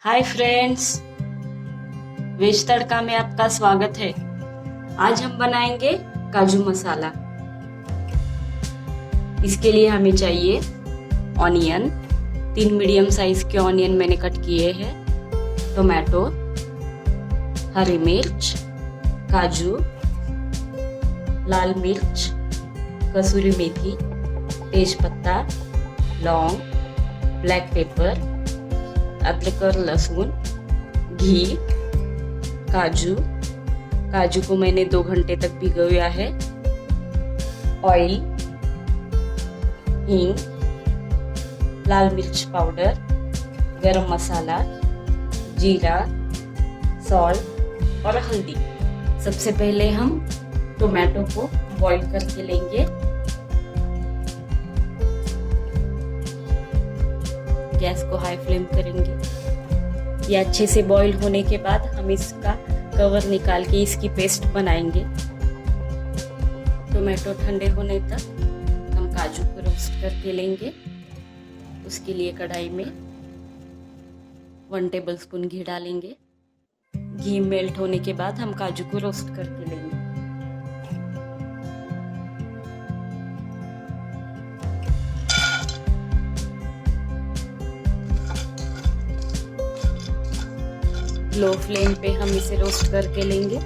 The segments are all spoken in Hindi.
हाय फ्रेंड्स, वेज तड़का में आपका स्वागत है। आज हम बनाएंगे काजू मसाला। इसके लिए हमें चाहिए ऑनियन, 3 मीडियम साइज के ऑनियन मैंने कट किए हैं, टोमेटो, हरी मिर्च, काजू, लाल मिर्च, कसूरी मेथी, तेज पत्ता, लौंग, ब्लैक पेपर, अदरक और लहसुन, घी, काजू को मैंने 2 घंटे तक भिगोया है, ऑयल, हींग, लाल मिर्च पाउडर, गरम मसाला, जीरा, सॉल्ट और हल्दी। सबसे पहले हम टोमेटो को बॉईल करके लेंगे। गैस को हाई फ्लेम करेंगे। ये अच्छे से बॉईल होने के बाद हम इसका कवर निकाल के इसकी पेस्ट बनाएंगे। टोमेटो ठंडे होने तक हम काजू को रोस्ट करके लेंगे। उसके लिए कढ़ाई में 1 टेबलस्पून घी डालेंगे। घी मेल्ट होने के बाद हम काजू को रोस्ट करके लेंगे। लो फ्लेम पे हम इसे रोस्ट करके लेंगे।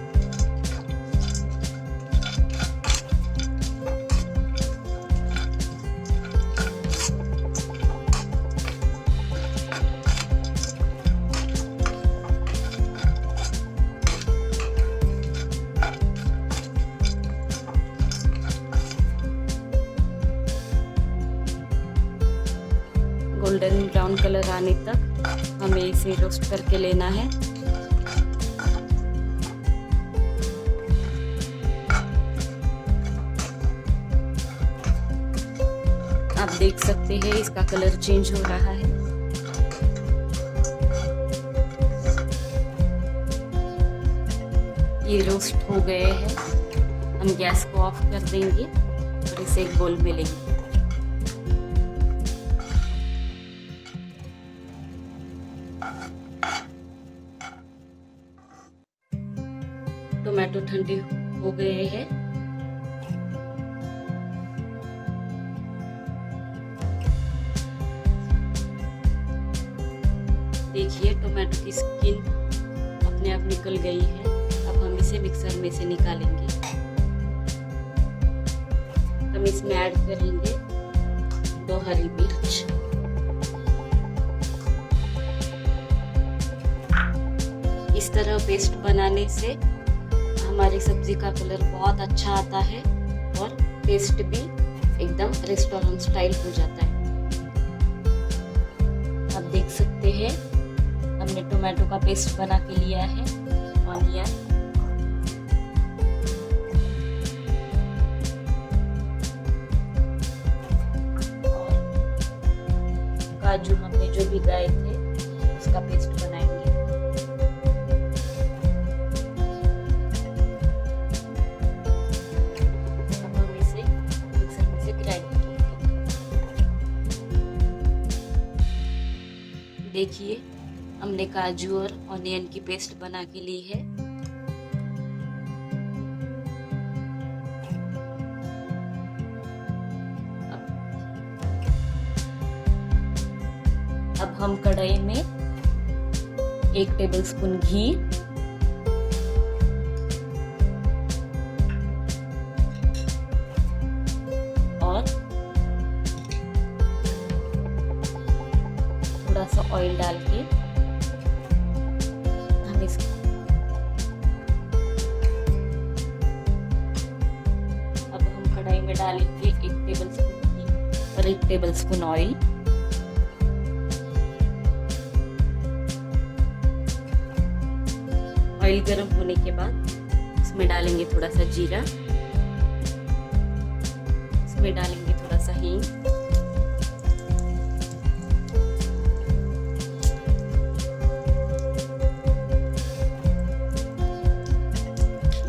गोल्डन ब्राउन कलर आने तक हमें इसे रोस्ट करके लेना है। आप देख सकते हैं इसका कलर चेंज हो रहा है। ये रोस्ट हो गए हैं। हम गैस को ऑफ कर देंगे और इसे एक बोल में लेंगे। टोमेटो ठंडे हो गए हैं। देखिए टोमेटो की स्किन अपने आप निकल गई है। अब हम इसे मिक्सर में से निकालेंगे। हम इसमें ऐड करेंगे 2 हरी मिर्च, इस तरह पेस्ट बनाने से हमारी सब्जी का कलर बहुत अच्छा आता है और टेस्ट भी एकदम रेस्टोरेंट स्टाइल हो जाता है। आप देख सकते हैं हमने टोमेटो का पेस्ट बना के लिया है। ऑनियन, और काजू हमने जो भिगाए थे उसका पेस्ट बनाएंगे। अब हम इसे मिक्सर में से ग्राइंड करेंगे। देखिए हमने काजू और ऑनियन की पेस्ट बना के ली है। अब हम कढ़ाई में 1 टेबलस्पून घी, और थोड़ा सा ऑयल डाल के अब हम कढ़ाई में डालेंगे 1 टेबलस्पून घी और 1 टेबलस्पून ऑयल। ऑयल गर्म होने के बाद इसमें डालेंगे थोड़ा सा जीरा, इसमें डालेंगे थोड़ा सा हींग,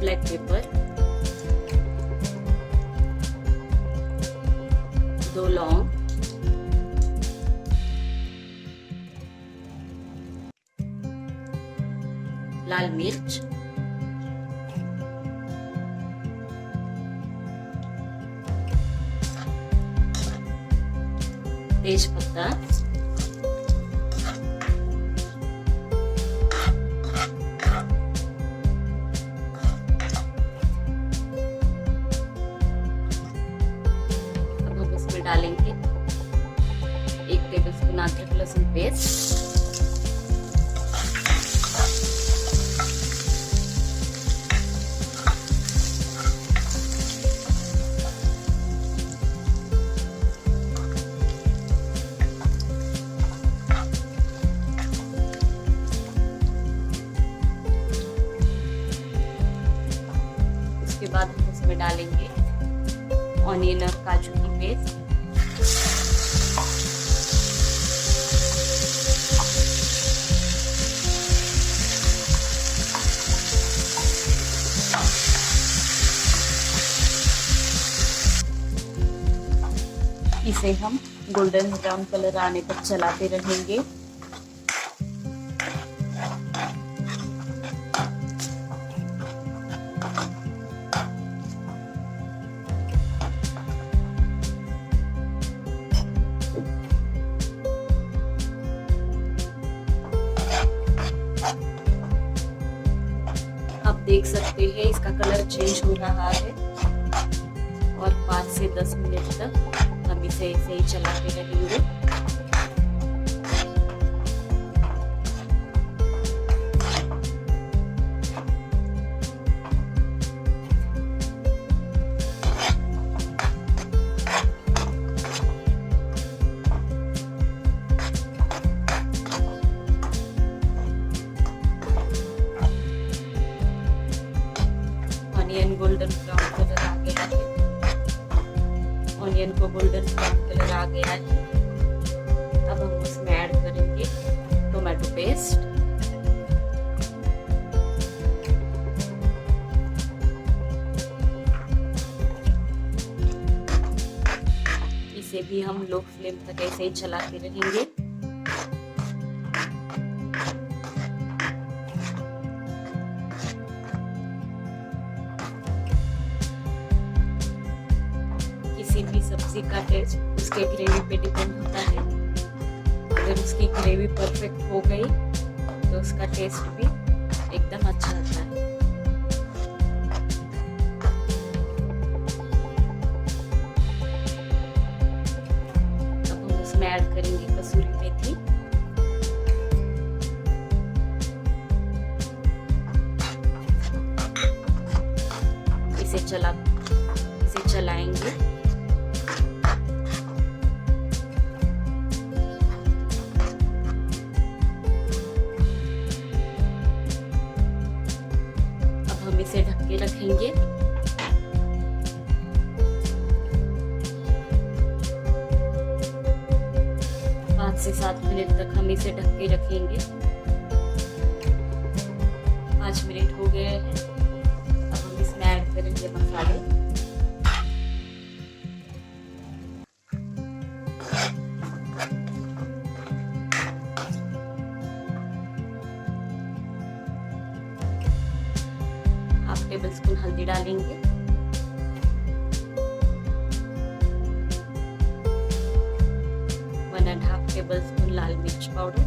ब्लैक पेपर, 2 लौंग, लाल मिर्च, तेज पत्ता, अब हम इसमें डालेंगे 1 टेबलस्पून अदरक लहसुन पेस्ट, उसके बाद हम इसमें डालेंगे ऑनियन और काजू की पेस्ट, इसे हम गोल्डन ब्राउन कलर आने तक चलाते रहेंगे। आप देख सकते हैं इसका कलर चेंज हो रहा है और 5 से 10 मिनट तक हम इसे ऐसे ही चलाते रहेंगे। ऑनियन गोल्डन ब्राउन कलर आ गया है, ऑनियन को गोल्डन ब्राउन कलर आ गया है। अब हम उसमें ऐड करेंगे टोमेटो पेस्ट, इसे भी हम लो फ्लेम तक ऐसे ही चलाते रहेंगे। किसी भी सब्जी का टेस्ट उसके ग्रेवी पे डिपेंड होता है। अगर उसकी ग्रेवी परफेक्ट हो गई तो उसका टेस्ट भी एकदम अच्छा आता है। अब हम उसमें ऐड करेंगे कसूरी मेथी, इसे चलाएंगे। इसे ढक के रखेंगे। 5 से 7 मिनट तक हम इसे ढक के रखेंगे। 5 मिनट हो गए हैं। अब हम इसमें ऐड करेंगे मसाले। हाफ टेबल स्पून हल्दी डालेंगे, 1.5 टेबल स्पून लाल मिर्च पाउडर,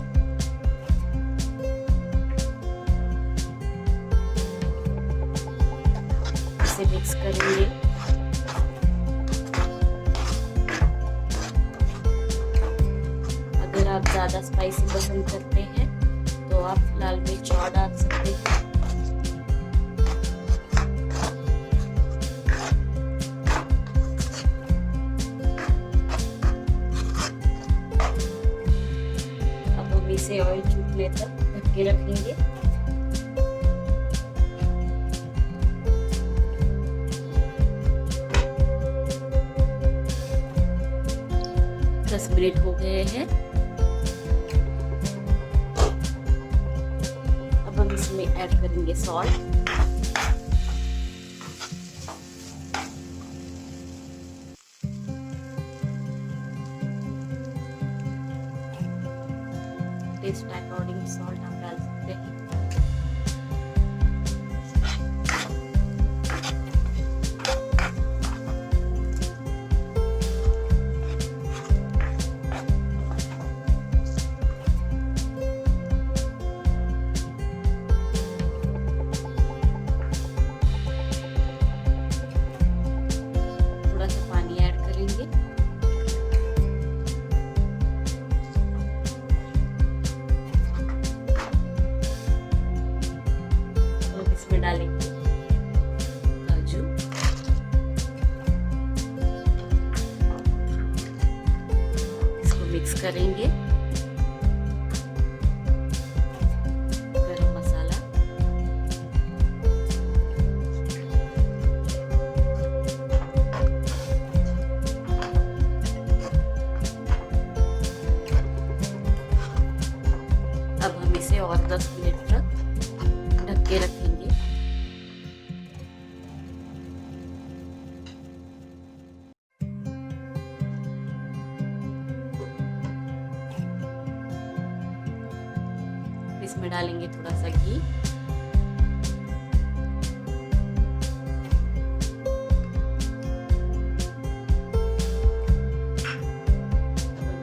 इसे मिक्स करेंगे। अगर आप ज्यादा स्पाइसी पसंद करते हैं तो आप लाल मिर्च और डाल सकते हैं। इसे ऑयल छूटने तक ढक के रखेंगे। दस मिनट हो गए हैं। अब हम इसमें ऐड करेंगे सॉल्ट, टेस्ट अकॉर्डिंग सॉल्ट आप डाल सकते हैं। डालेंगे काजू, इसको मिक्स करेंगे। गरम मसाला, अब हम इसे और 10 मिनट तक ढक के रखेंगे। इसमें डालेंगे थोड़ा सा घी,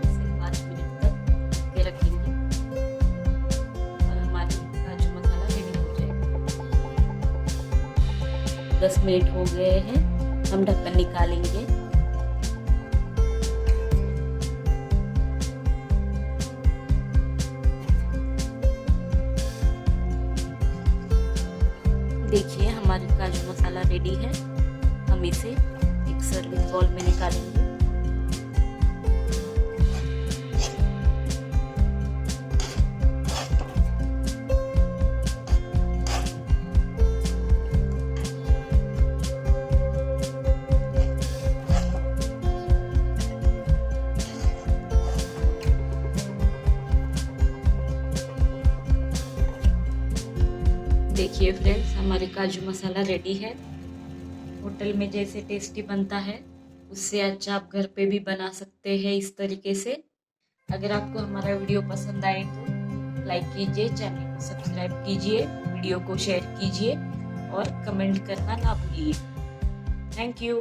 इसे 5 मिनट तक ढक के रखेंगे और हमारी काजू मसाला रेडी हो जाएगा। 10 मिनट हो गए हैं, हम ढक्कन निकालेंगे। देखिए हमारी काजू मसाला रेडी है। हम इसे एक सर्विंग बाउल में निकालेंगे। देखिए फ्रेंड्स, हमारे काजू मसाला रेडी है। होटल में जैसे टेस्टी बनता है उससे अच्छा आप घर पे भी बना सकते हैं इस तरीके से। अगर आपको हमारा वीडियो पसंद आए तो लाइक कीजिए, चैनल को सब्सक्राइब कीजिए, वीडियो को शेयर कीजिए और कमेंट करना ना भूलिए। Thank you.